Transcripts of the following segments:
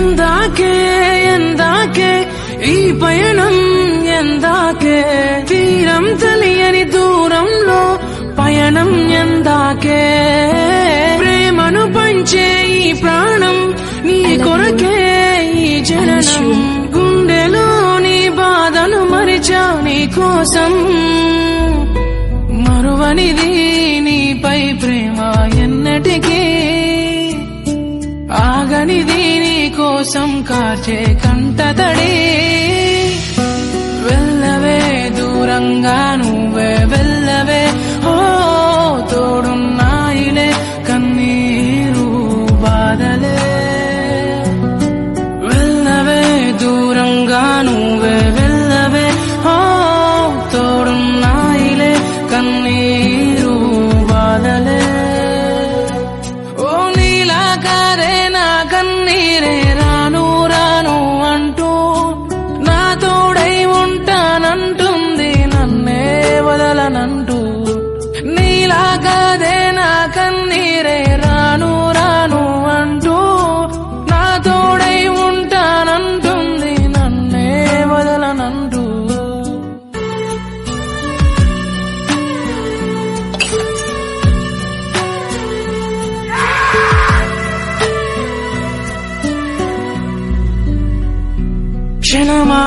ఎందాకే ఎందాకే ఈ పయనం ఎందాకే తీరం తెలియని దూరంలో పయనం ఎందాకే ప్రేమను పంచే ఈ ప్రాణం నీ కొరకే ఈ జననం గుండెలో నీ బాధను మరిచా నీ కోసం మరువనిది నీపై ప్రేమ ఎన్నటికీ ఆగనిది నీ కోసం కార్చే కంటతడి వెళ్ళవే దూరంగా నువ్వే వెళ్ళవే ఓ తోడున్నాయిలే కన్నీరు బాధలే వెళ్ళవే దూరంగా నువ్వే వెళ్ళవే ఓ తోడున్నాయిలే కన్నీరు బాధలే ఓ నీలా కారే నా కన్నీరే రాను రాను అంటూ నా తోడై ఉంటానంటుంది నన్నే వదలనంటూ నీలా కాదే నా కన్నీరే రాను రాను అంటూ నా తోడై ఉంటానంటుంది నన్నే వదలనంటూ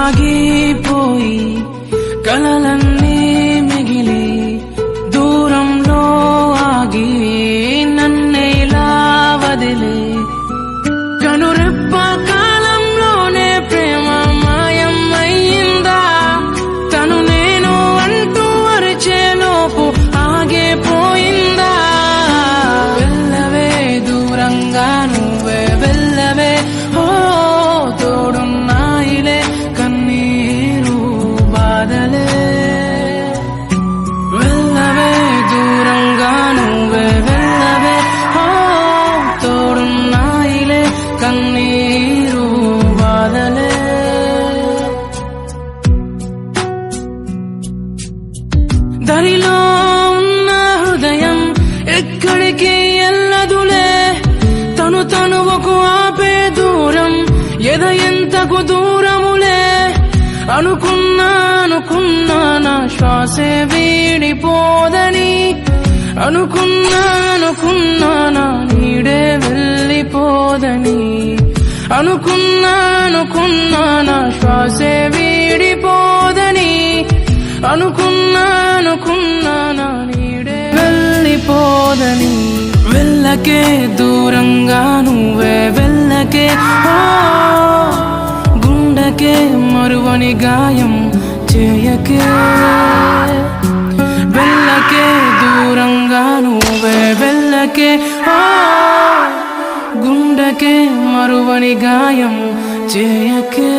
క్షణమాగిపోయి కలలన్నీ మిగిలి దూరంలో ఆగి నన్నేలా వదిలి కనురెప్ప కాలంలోనే ప్రేమ మాయం అయ్యిందా తను నేను అంటూ అరిచేలోపు ఆగిపోయిందా వెళ్ళవే దూరంగా నువ్వే వెళ్ళవే ఓ తోడున్నాయిలే కన్నీరు బాధలే వెళ్ళవే దూరంగా నువ్వే వెళ్ళవే ఓ తోడున్నాయిలే కన్నీరు బాధలే దరిలో ఉన్న హృదయం ఎక్కడికి ఎల్లదులే తను తనువకు ఆపే దూరం ఎద ఎంతకు దూరములే అనుకున్నా నా శ్వాసే వీడిపోదని అనుకున్నా నా నీడే వెళ్ళిపోదని అనుకున్నా నా శ్వాసే వీడిపోదని అనుకున్నా నా నీడే వెళ్ళిపోదని వెళ్ళకే దూరంగా నువ్వే వెళ్ళకే గుండెకే మరువని గాయం చేయకే వెళ్ళకే దూరంగా నువ్వే వెళ్ళకే గుండెకే మరువని గాయం చేయకే